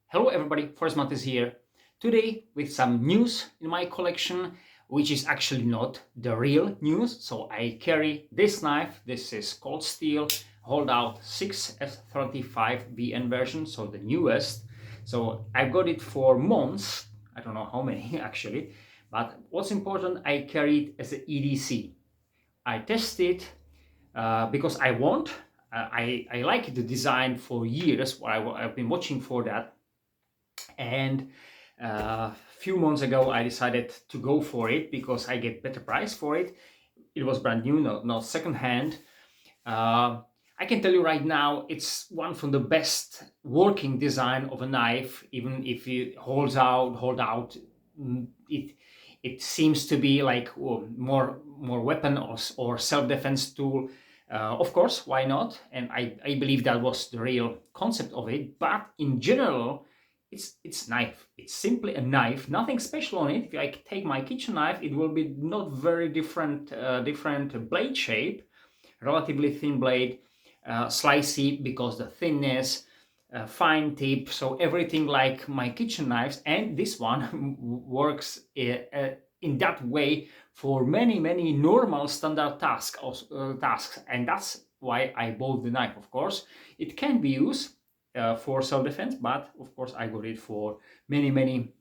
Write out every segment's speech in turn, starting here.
Hello everybody, Forrest Matt is here. Today with some news in my collection, which is actually not the real news. So I carry this knife. This is cold steel, hold out 6 S35VN version, so the newest. So I've got it for months. I don't know how many actually, but what's important, I carry it as an EDC. I test it because I want. I like the design for years. I've been watching for that, and a few months ago I decided to go for it because I get better price for it. It was brand new, not second hand. I can tell you right now, it's one from the best working design of a knife. Even if it hold out, it seems to be like more weapon or self-defense tool. Of course, why not? And I believe that was the real concept of it. But in general, it's knife. It's simply a knife, nothing special on it. If I take my kitchen knife, it will be not very different blade shape, relatively thin blade, slicey because the thinness, fine tip, so everything like my kitchen knives. And this one works in that way for many normal standard tasks, and that's why I bought the knife. Of course, it can be used for self-defense, but of course I got it for many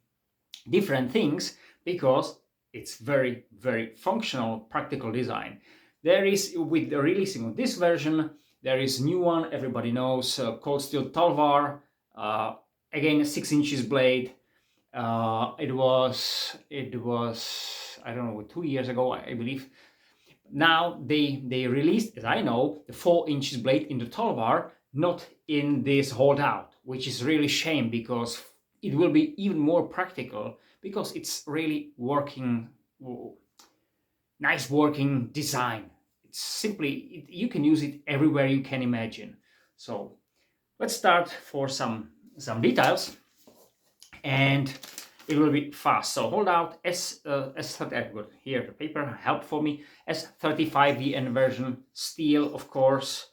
different things because it's very functional, practical design. There is, with the releasing of this version, there is new one everybody knows, cold steel Talvar, again a 6 inches blade. It was I don't know, 2 years ago I believe. Now they released, as I know, the 4 inches blade in the Talvar, not in this hold out, which is really shame because it will be even more practical because it's really working, nice working design. It's simply, you can use it everywhere you can imagine. So let's start for some details, and it will be fast. So hold out S30, I've got here the paper, help for me, S35VN version, steel of course,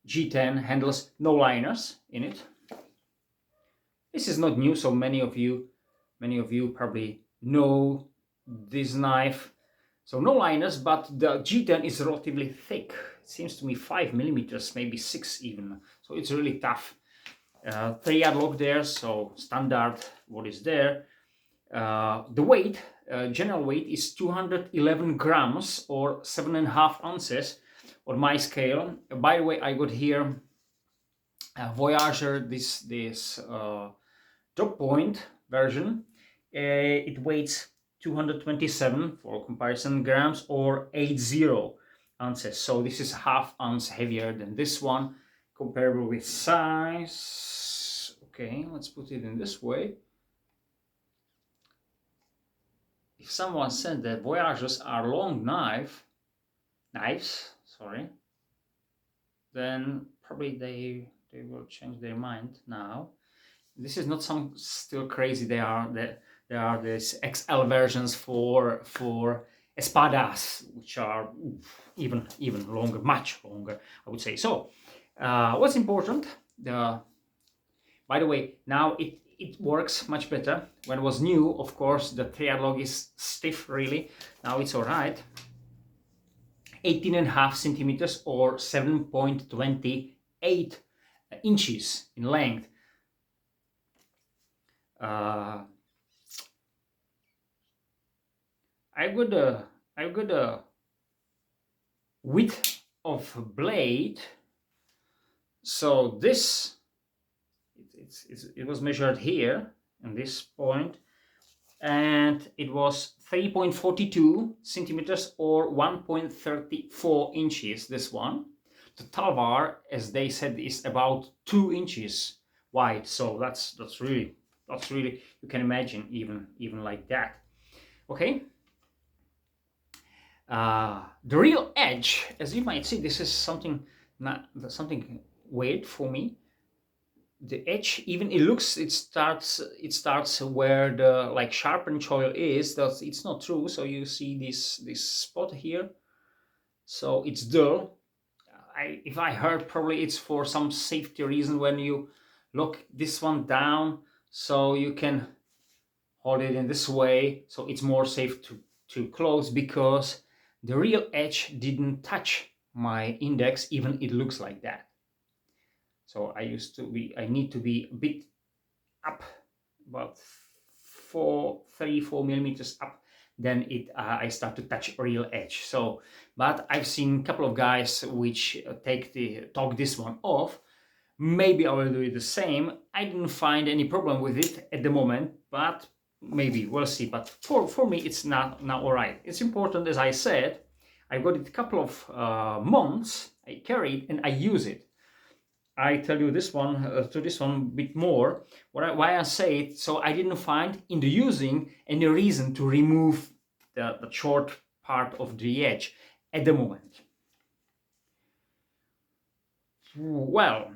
G10 handles, no liners in it. This is not new, so many of you probably know this knife. So no liners, but the G10 is relatively thick. It seems to me 5 millimeters, maybe 6 even. So it's really tough. 3-yard lock there, so standard what is there. The weight, general weight is 211 grams or 7.5 ounces on my scale. By the way, I got here Voyager, this drop point version. It weighs 227 for comparison grams or 80 ounces. So this is ½ ounce heavier than this one, comparable with size. Okay, let's put it in this way. If someone said that Voyagers are long knives, then probably they will change their mind now. This is not some still crazy. There are these XL versions for espadas, which are even longer, much longer, I would say. So what's important, by the way, now it works much better. When it was new, of course, the 3-yard log is stiff really. Now it's all right. 18.5 centimeters or 7.28 inches in length. I've got a width of blade. So this it was measured here in this point, and it was 3.42 centimeters or 1.34 inches. This one, the Talvar, as they said, is about 2 inches wide. So that's really, you can imagine even like that. Okay. The real edge, as you might see, this is something weird for me. The edge, even it starts where the like sharpened choil is. It's not true. So you see this spot here. So it's dull. If I heard, probably it's for some safety reason when you lock this one down so you can hold it in this way, so it's more safe to close, because the real edge didn't touch my index, even it looks like that. So I need to be a bit up, about 3-4 millimeters up, then I start to touch real edge. So, but I've seen a couple of guys which talk this one off. Maybe I will do it the same. I didn't find any problem with it at the moment, but maybe we'll see. But for me, it's not now all right. It's important, as I said. I got it a couple of months. I carry it and I use it. I tell you this one a bit more. Why I say it? So I didn't find in the using any reason to remove the short part of the edge at the moment. Well,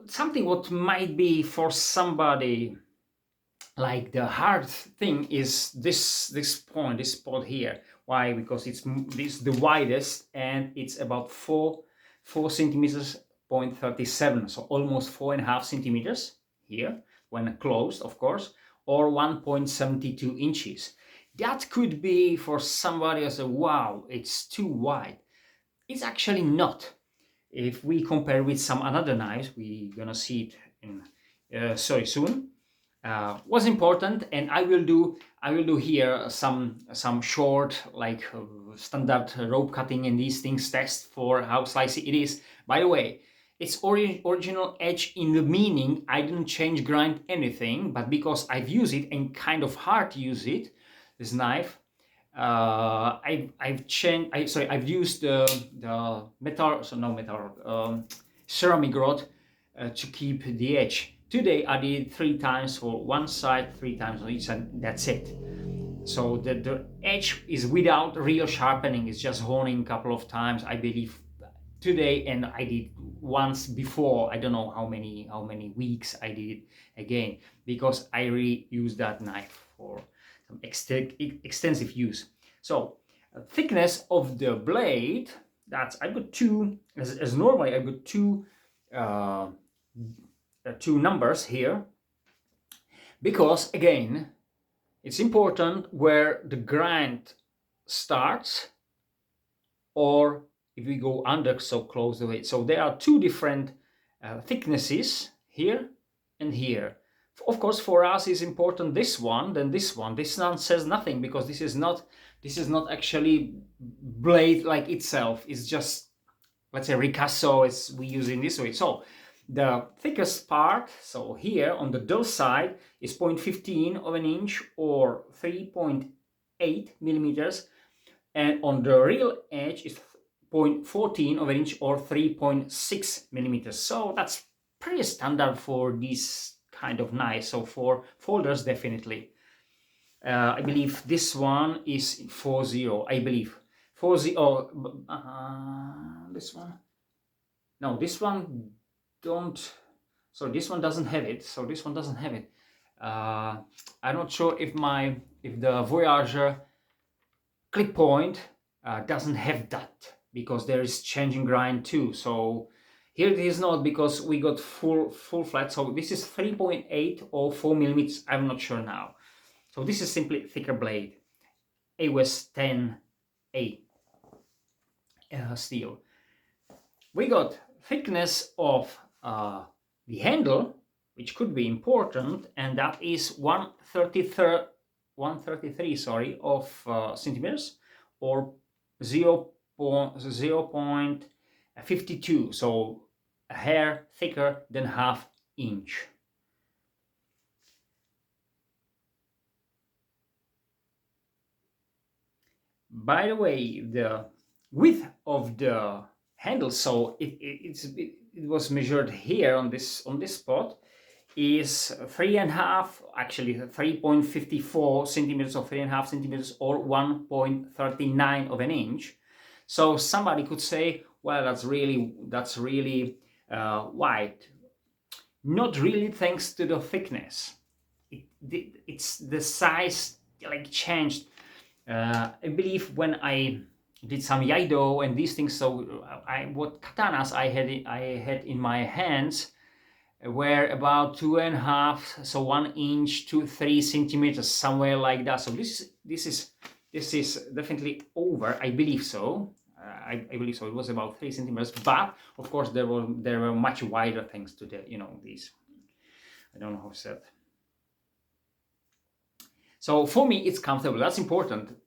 something what might be for somebody like the hard thing is this spot here. Why? Because it's the widest, and it's about 4 centimeters 0.37, so almost 4.5 centimeters here when closed, of course, or 1.72 inches. That could be for somebody as a wow, it's too wide. It's actually not. If we compare with some other knives, we're gonna see it in soon. Was important, and I will do here some short, like standard rope cutting and these things test for how slicey it is. By the way, it's original edge in the meaning I didn't change grind anything, but because I've used it and kind of hard to use it, this knife, I've used the metal, ceramic rod to keep the edge. Today I did 3 times for one side, 3 times on each side, that's it. So the edge is without real sharpening, it's just honing a couple of times, I believe, today, and I did once before. I don't know how many weeks I did it again, because I really use that knife for some extensive use. So thickness of the blade, I've got two, as normally I've got two numbers here, because again it's important where the grind starts, or if we go under, so close the way. So there are 2 different thicknesses here and here. Of course, for us is important this one, then this one. This one says nothing, because this is not actually blade like itself. It's just, let's say, ricasso, as we use in this way. So the thickest part, so here on the dull side, is 0.15 of an inch or 3.8 millimeters, and on the real edge is 0.14 of an inch or 3.6 millimeters. So that's pretty standard for these kind of knives. So for folders, definitely. I believe this one is 40. I believe 40. This one. No, this one don't. So this one doesn't have it. So this one doesn't have it. I'm not sure if the Voyager clip point doesn't have that, because there is changing grind too. So here it is not, because we got full flat. So this is 3.8 or 4 millimeters. I'm not sure now. So this is simply thicker blade, AWS 10A steel. We got thickness of the handle, which could be important, and that is 133 of centimeters, or 0.52, so a hair thicker than ½ inch. By the way, the width of the handle, so it was measured here on this spot, is 3.5, actually 3.54 centimeters or 3.5 centimeters, or 1.39 of an inch. So somebody could say, well, that's really wide. Not really, thanks to the thickness. It's the size like changed. I believe when I did some Yaido and these things, so what katanas I had in my hands, were about 2.5, so 1 inch to 3 centimeters, somewhere like that. So this is definitely over. I believe so. I believe so. It was about 3 centimeters, but of course there were much wider things to the, you know, these. I don't know how to say it. So for me, it's comfortable. That's important.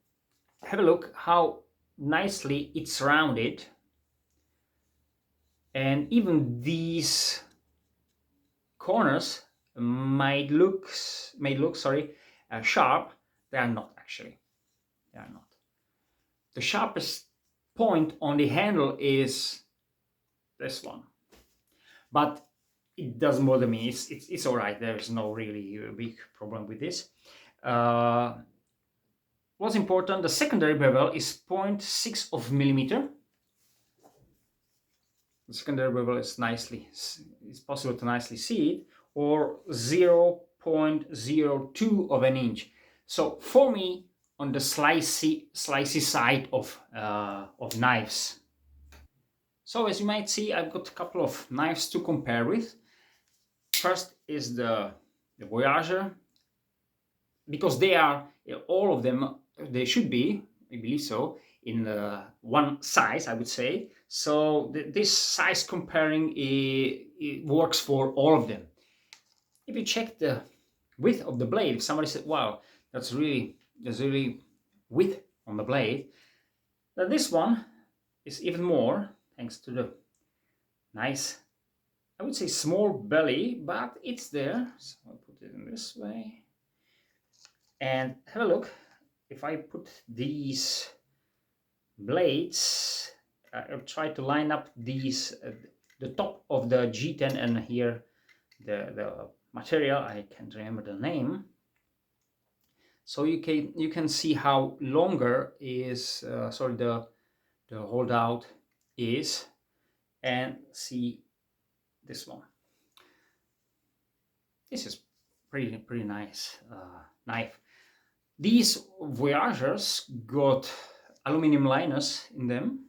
Have a look how nicely it's rounded, and even these corners might look sharp. They are not actually. They are not. The sharpest point on the handle is this one, but it doesn't bother me. It's all right. There's no really big problem with this. What's important, the secondary bevel is 0.6 of millimeter. The secondary bevel is it's possible to nicely see it, or 0.02 of an inch. So for me, on the slicey side of knives. So as you might see, I've got a couple of knives to compare with. First is the Voyager, because they are, all of them, they should be, I believe so, in one size, I would say. So this size comparing it works for all of them. If you check the width of the blade, if somebody said, wow, there's really width on the blade, then this one is even more, thanks to the nice, I would say small belly, but it's there. So I'll put it in this way. And have a look. If I put these blades, I'll try to line up these, the top of the G10 and here the material, I can't remember the name. So you can see how longer is, the holdout is, and see this one. This is pretty nice knife. These Voyagers got aluminum liners in them,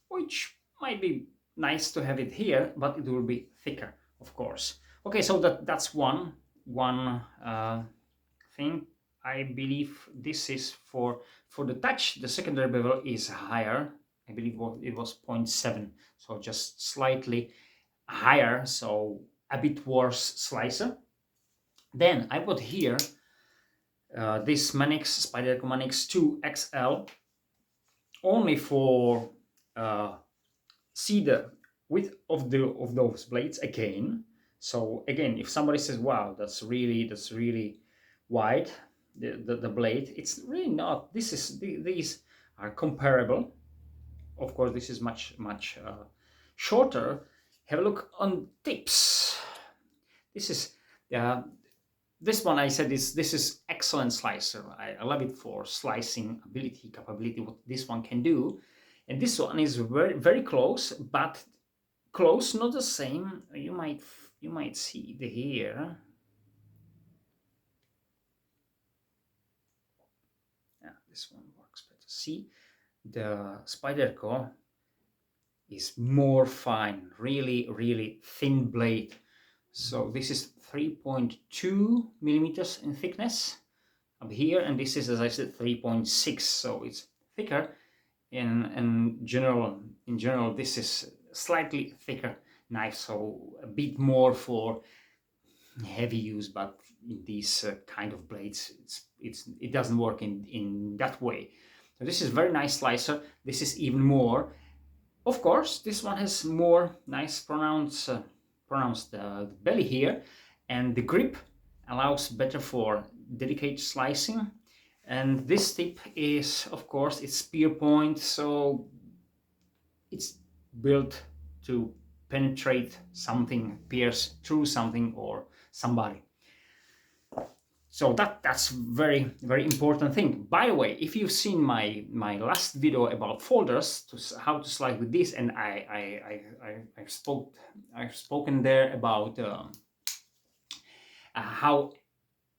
which might be nice to have it here, but it will be thicker, of course. Okay, so that's one thing. I believe this is for the touch. The secondary bevel is higher. I believe it was 0.7, so just slightly higher, so a bit worse slicer. Then I got here this Manix Spyderco Manix 2 XL, only for see the width of those blades again. So again, if somebody says, wow, that's really wide, the blade, it's really not. These are comparable. Of course, this is much shorter. Have a look on tips. This one I said this is excellent slicer. I love it for slicing capability, what this one can do. And this one is very close, but close, not the same. You might see the here. Yeah, this one works better. See, the Spyderco is more fine, really thin blade. So this is 3.2 millimeters in thickness up here, and this is, as I said, 3.6. So it's thicker. In general, this is slightly thicker knife, so a bit more for heavy use. But in these kind of blades, it doesn't work in that way. So this is very nice slicer. This is even more. Of course, this one has more nice pronounced belly here, and the grip allows better for delicate slicing. And this tip is, of course, it's spear point, so it's built to penetrate something, pierce through something or somebody. So that's very important thing. By the way, if you've seen my last video about folders, how to slide with this, and I've spoken there about how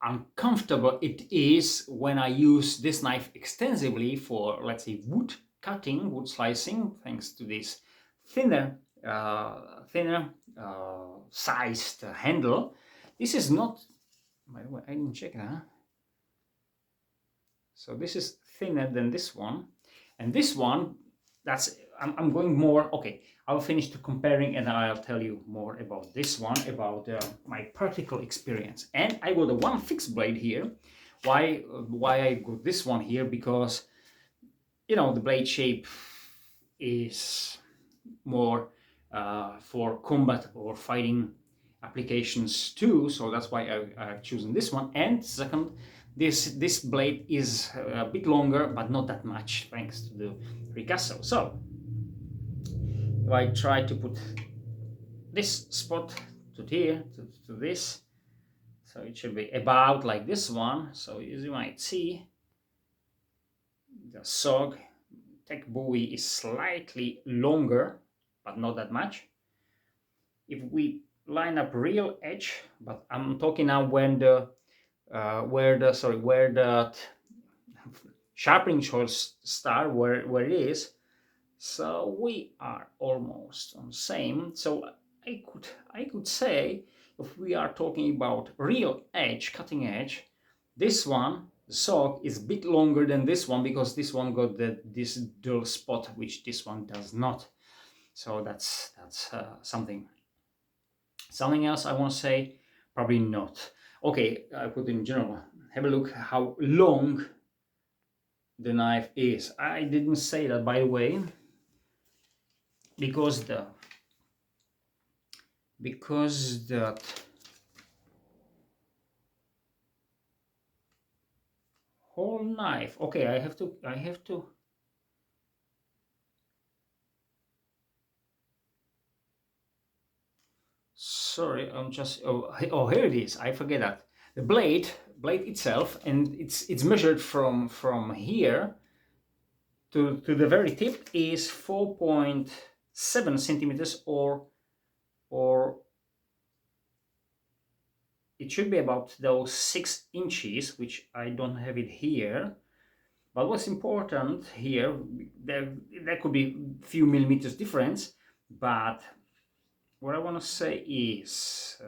uncomfortable it is when I use this knife extensively for, let's say, wood cutting, wood slicing, thanks to this thinner thinner sized handle. This is not, by the way, I didn't check that. So this is thinner than this one, and this one, that's, I'm going more, okay, I'll finish the comparing and I'll tell you more about this one, about my practical experience. And I got a one fixed blade here. Why I got this one here? Because, you know, the blade shape is more for combat or fighting applications too, so that's why I've chosen this one. And second, this blade is a bit longer, but not that much, thanks to the ricasso. So if I try to put this spot to here, to this, so it should be about like this one. So as you might see, the SOG tech buoy is slightly longer, but not that much. If we line up real edge, but I'm talking now when the where the sharpening choice start, where it is. So we are almost on the same. So I could say, if we are talking about real edge, cutting edge, this one, the sock, is a bit longer than this one, because this one got this dull spot, which this one does not. So that's something. Something else I want to say? Probably not. Okay, I put in general. Have a look how long the knife is. I didn't say that, by the way, because that whole knife. Okay, I have to. Sorry, I'm just. Oh, here it is. I forget that the blade itself, and it's measured from here to the very tip, is 4.7 centimeters, or it should be about those 6 inches, which I don't have it here. But what's important here, there could be a few millimeters difference, but what I want to say is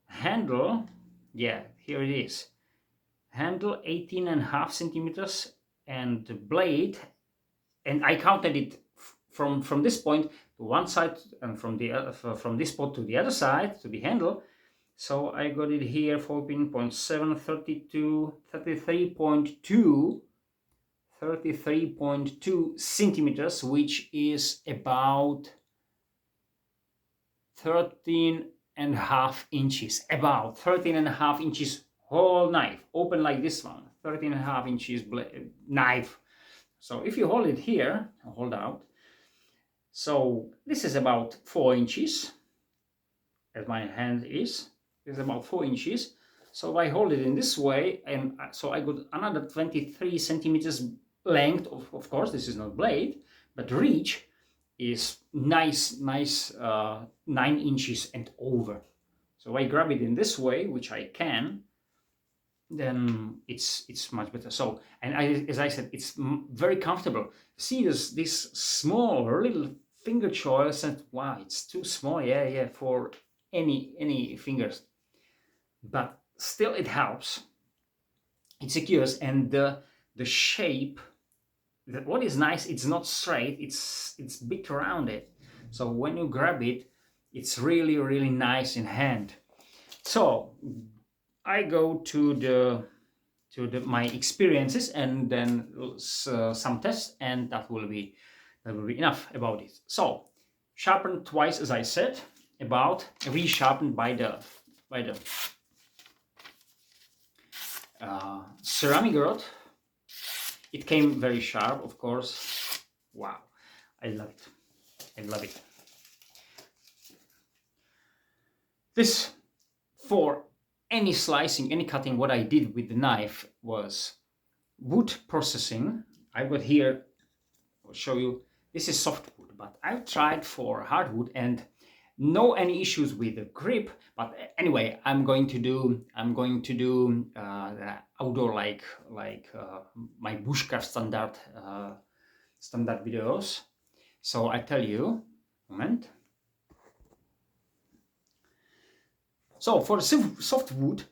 handle, yeah, here it is. Handle 18.5 centimeters, and the blade, and I counted it from this point to one side, and from this spot to the other side, to the handle. So I got it here 14.7, 32, 33.2 centimeters, which is about 13.5 inches. About 13.5 inches whole knife, open like this one, 13.5 inches knife. So if you hold it here, hold out. So this is about 4 inches, as my hand is about 4 inches. So if I hold it in this way, and so I got another 23 centimeters length. Of course, this is not blade, but reach is nice 9 inches and over. So I grab it in this way, which I can, then it's much better. So, and as I said, it's very comfortable. See this small little finger choice, and wow, it's too small, yeah, for any fingers, but still it helps, it secures. And the shape, what is nice, it's not straight, it's a bit rounded, so when you grab it, it's really nice in hand. So I go to my experiences, and then some tests, and that will be enough about it. So sharpened twice, as I said, about resharpened by the ceramic rod. It came very sharp, of course. Wow, I love it. This, for any slicing, any cutting, what I did with the knife was wood processing. I got here, I'll show you, this is softwood, but I've tried for hardwood and no any issues with the grip. But anyway, I'm going to do outdoor, like my bushcraft standard videos. So I tell you, Moment. So for the soft wood,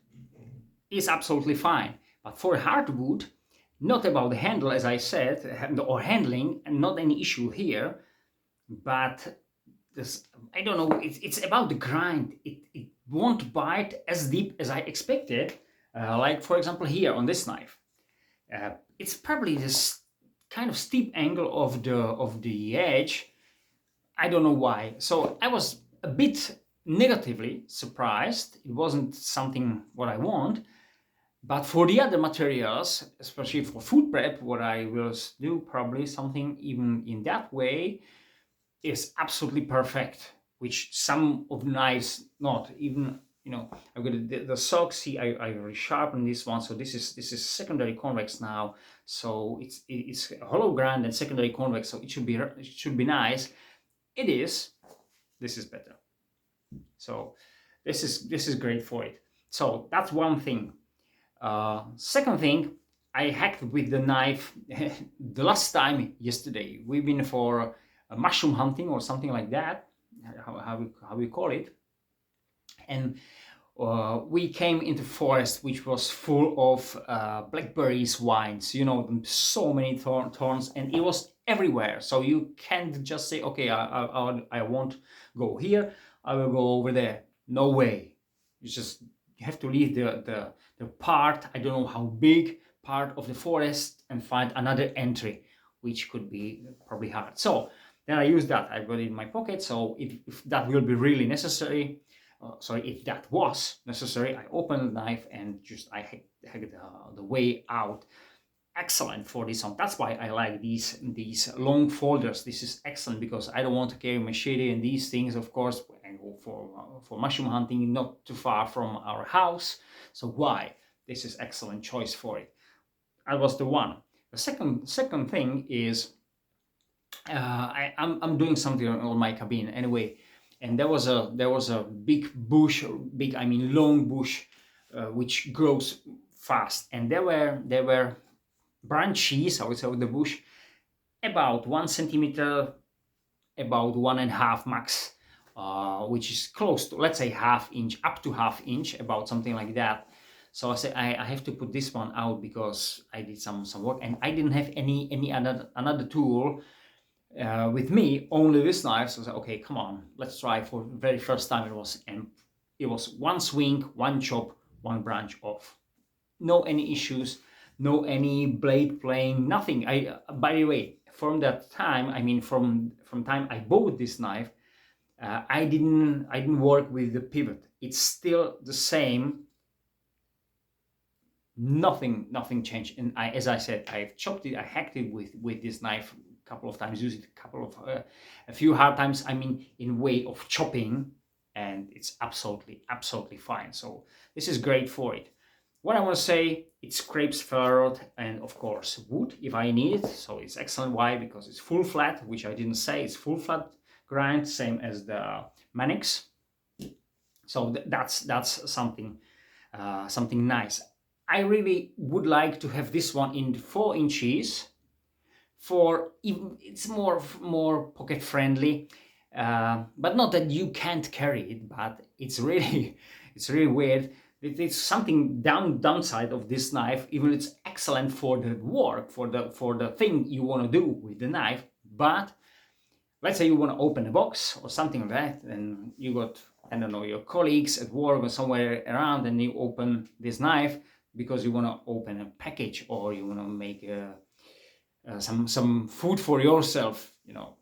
is absolutely fine. But for hardwood, not about the handle, as I said, or handling, and not any issue here, but this, I don't know, it's about the grind. It won't bite as deep as I expected. Like for example here on this knife. It's probably this kind of steep angle of the edge. I don't know why. So I was a bit negatively surprised. It wasn't something what I want. But for the other materials, especially for food prep, what I will do probably something even in that way is absolutely perfect, which some of the knives not. Even, you know, I've got the socks. See, I resharpened this one, so this is secondary convex now. So it's a hollow grind and secondary convex, so it should be nice. It is. This is better. So this is great for it. So that's one thing. Second thing, I hacked with the knife the last time yesterday. We've been for mushroom hunting or something like that, how we call it. And we came into forest which was full of blackberries, vines, you know, so many thorns, and it was everywhere. So you can't just say, okay, I won't go here, I will go over there. No way. You have to leave the part, I don't know how big, part of the forest and find another entry, which could be probably hard. So then I use that. I've got it in my pocket. So if that will be really necessary, if that was necessary, I open the knife and just I hack the way out. Excellent for this one. That's why I like these long folders. This is excellent because I don't want to carry machete and these things, of course, and go for mushroom hunting not too far from our house. So why? This is excellent choice for it. That was the one. The second thing is I'm doing something on my cabin anyway, and there was a big bush, I mean long bush, which grows fast, and there were branches, I would say, of the bush about 1 centimeter, about 1.5 max, which is close to, let's say, half inch, up to half inch, about something like that. So I said I have to put this one out because I did some work and I didn't have any another tool with me, only this knife. So I said, okay, come on, let's try. For the very first time it was one swing, one chop, one branch off. No any issues, no any blade playing, nothing. By the way, from that time, I mean from time I bought this knife, I didn't work with the pivot. It's still the same. Nothing changed. And as I said, I've chopped it, I hacked it with this knife a couple of times, used it a few hard times, I mean in way of chopping, and it's absolutely fine. So this is great for it. What I want to say, it scrapes fur and of course wood if I need it. So it's excellent. Why? Because it's full flat, which I didn't say. It's full flat grind, same as the Manix. So that's something nice. I really would like to have this one in 4 inches. It's more pocket friendly, but not that you can't carry it. But it's really weird. It's something downside of this knife. Even it's excellent for the work, for the thing you want to do with the knife. But let's say you want to open a box or something like that, and you got, I don't know, your colleagues at work or somewhere around, and you open this knife because you want to open a package or you want to make some food for yourself, you know.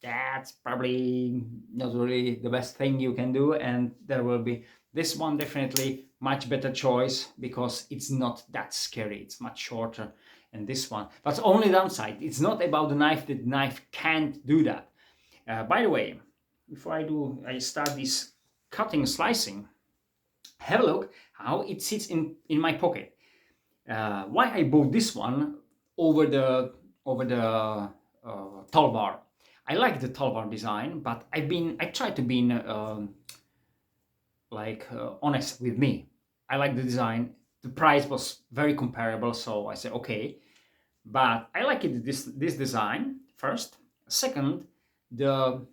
That's probably not really the best thing you can do, and there will be this one definitely much better choice because it's not that scary. It's much shorter, and this one. But only downside, it's not about the knife. The knife can't do that. By the way, before I start this cutting, slicing, have a look how it sits in my pocket. Why I bought this one over the Talvar. I like the Talvar design, but I tried to be honest with me. I like the design. The price was very comparable, so I said okay. But I like it this design first. Second, the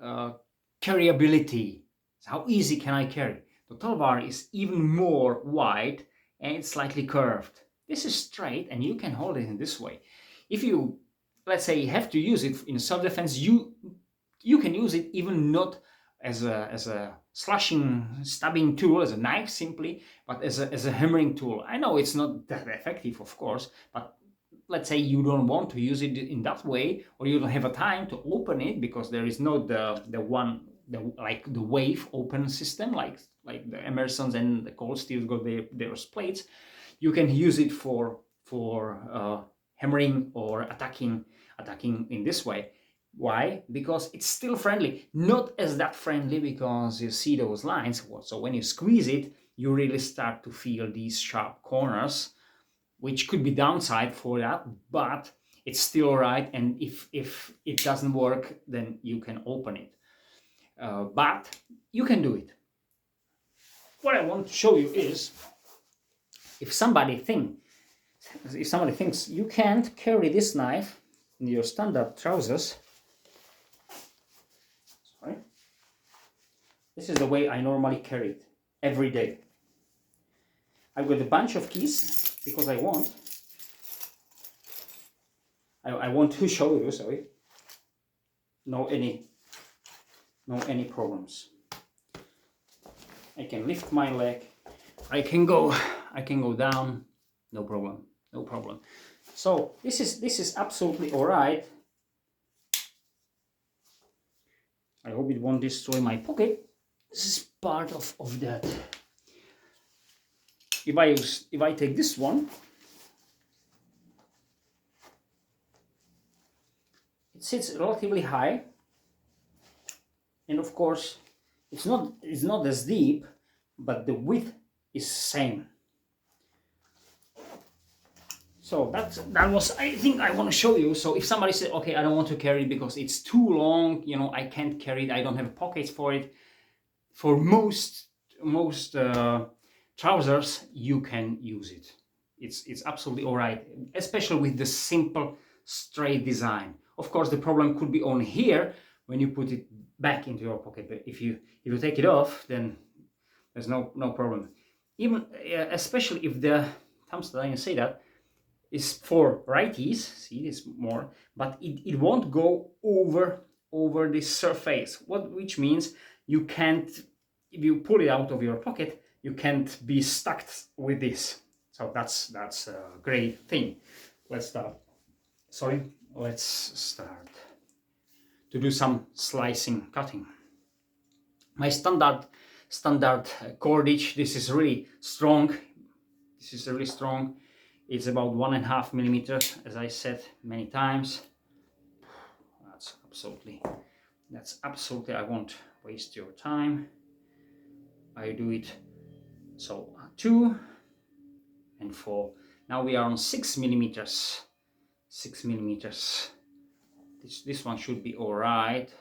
carryability. How easy can I carry? The tool bar is even more wide and it's slightly curved. This is straight and you can hold it in this way. If you, let's say, have to use it in self-defense, you can use it even not as a slashing, stabbing tool, as a knife simply, but as a hammering tool. I know it's not that effective, of course, but let's say you don't want to use it in that way, or you don't have a time to open it because there is not like the wave open system, like the Emersons and the Cold Steel got their plates. You can use it for hammering or attacking in this way. Why? Because it's still friendly. Not as that friendly because you see those lines. So when you squeeze it, you really start to feel these sharp corners, which could be downside for that, but it's still alright. And if it doesn't work, then you can open it. But you can do it. What I want to show you is, if somebody thinks you can't carry this knife in your standard trousers, sorry, this is the way I normally carry it every day. I've got a bunch of keys because I want to show you, sorry, no any problems. I can lift my leg, I can go down, no problem. So this is absolutely all right. I hope it won't destroy my pocket. This is part of that. If I take this one, it sits relatively high, and of course it's not as deep, but the width is same. So that was, I think, I want to show you. So if somebody said, okay, I don't want to carry it because it's too long, I can't carry it, I don't have pockets for it. For most trousers, you can use it. It's absolutely all right, especially with the simple straight design. Of course, the problem could be on here when you put it back into your pocket. But if you take it off, then there's no problem. Even especially if the thumbs that I say that is for righties. See this more, but it won't go over this surface. Which means you can't, if you pull it out of your pocket, you can't be stuck with this. So that's a great thing. Let's start to do some slicing, cutting. My standard cordage, this is really strong. It's about 1.5 millimeters, as I said many times. That's absolutely, I won't waste your time. I do it. So 2 and 4. Now we are on 6 millimeters. 6 millimeters. This one should be all right.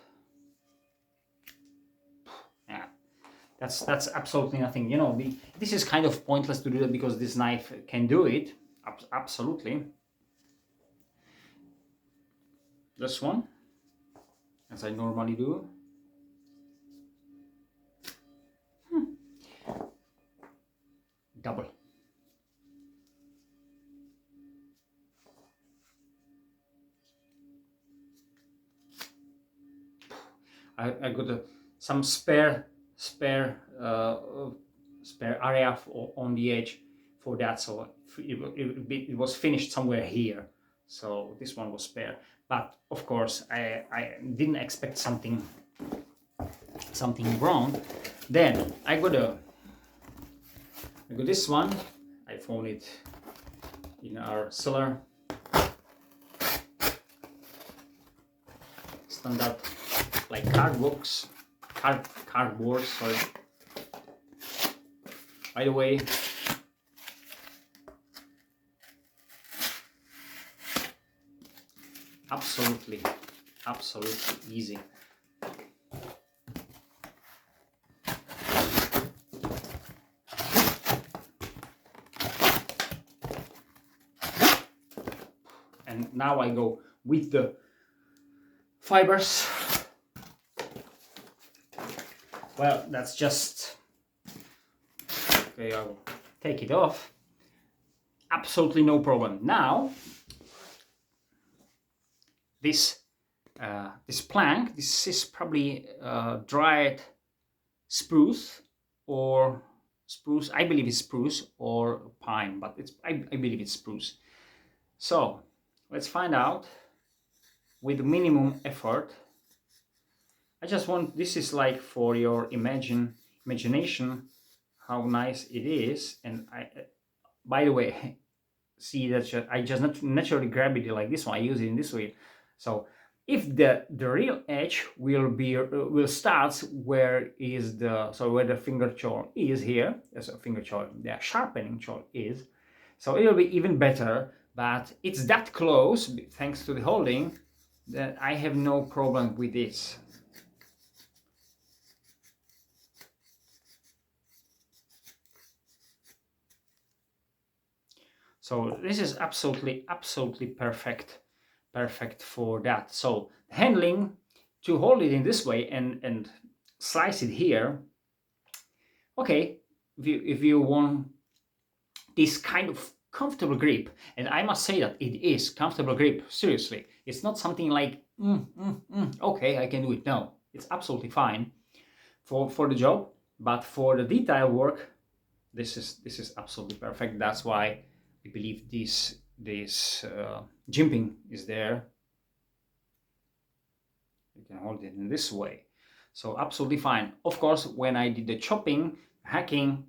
Yeah, that's absolutely nothing. This is kind of pointless to do that because this knife can do it. Absolutely. This one, as I normally do. Double. I got some spare area on the edge for that, so it was finished somewhere here. So this one was spare, but of course I didn't expect something wrong. Then I got this one. I found it in our cellar. Standard, like cardboard, sorry. By the way, absolutely easy. And now I go with the fibers. Well, that's just, okay, I'll take it off. Absolutely no problem. Now, this plank, this is probably dried spruce or spruce. I believe it's spruce or pine, but I believe it's spruce. So let's find out with minimum effort. I just want, this is like for your imagination how nice it is. And by the way, see that I just not naturally grab it like this one. I use it in this way. So if the real edge will start where is the, so where the finger choil is here, as a finger choil, the sharpening choil is, so it will be even better. But it's that close thanks to the holding that I have no problem with this. So this is absolutely perfect for that. So handling, to hold it in this way and slice it here. Okay, if you want this kind of comfortable grip, and I must say that it is comfortable grip, seriously. It's not something like, okay, I can do it. No, it's absolutely fine for the job, but for the detail work, this is absolutely perfect. That's why I believe this jimping is there. You can hold it in this way, so absolutely fine. Of course, when I did the chopping, hacking,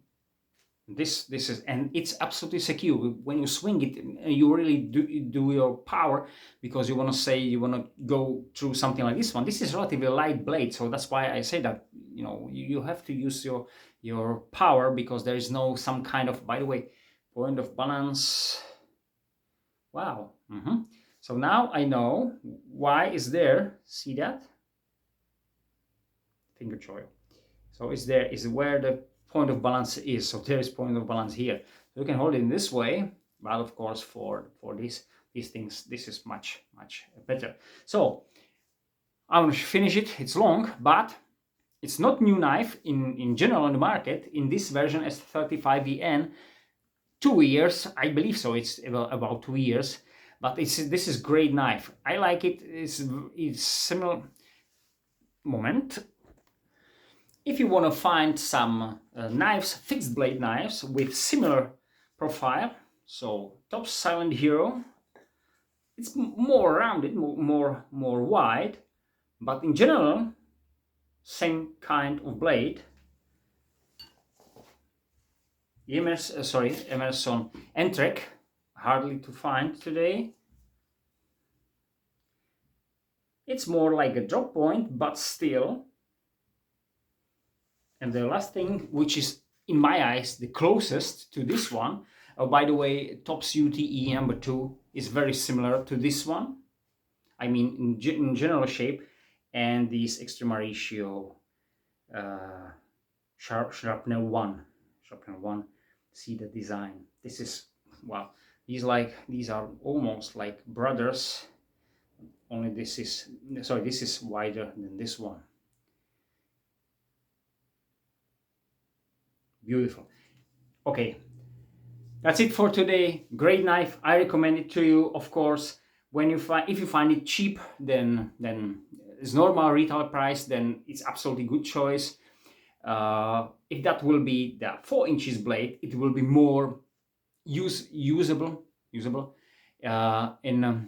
this is, and it's absolutely secure. When you swing it, you really do your power, because you want to say you want to go through something like this one. This is relatively light blade, so that's why I say that, you know, you have to use your power, because there is no some kind of, by the way, point of balance. Wow. So now I know why is there. See that finger choil. So is there is where the point of balance is. So there is point of balance here. So you can hold it in this way, but of course for these things, this is much better. So I want to finish it. It's long, but it's not new knife in general on the market. In this version S35VN, 2 years, I believe so. It's about 2 years, but this is great knife. I like it. It's similar. Moment. If you want to find some knives, fixed blade knives with similar profile, so top Silent Hero, it's more rounded, more wide, but in general, same kind of blade. Emerson Entrek, hardly to find today. It's more like a drop point, but still. And the last thing, which is in my eyes the closest to this one, by the way, Topps UTE number 2 is very similar to this one. I mean, in general shape, and this extrema ratio sharpener 1. See the design. This is, wow. These are almost like brothers. Only this is wider than this one. Beautiful. Okay, that's it for today. Great knife. I recommend it to you. Of course, when you if you find it cheap, then it's normal retail price, then it's absolutely good choice. If that will be the 4 inches blade, it will be more usable in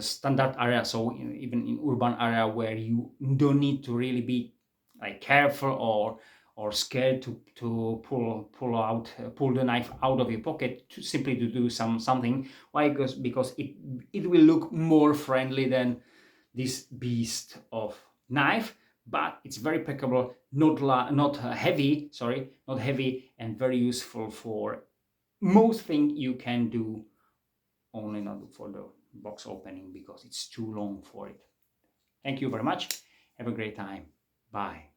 standard area. So even in urban area where you don't need to really be like careful or scared to pull the knife out of your pocket simply to do something. Why? Because it will look more friendly than this beast of knife, but it's very packable, not heavy, and very useful for most thing you can do, only not for the box opening because it's too long for it. Thank you very much. Have a great time. Bye.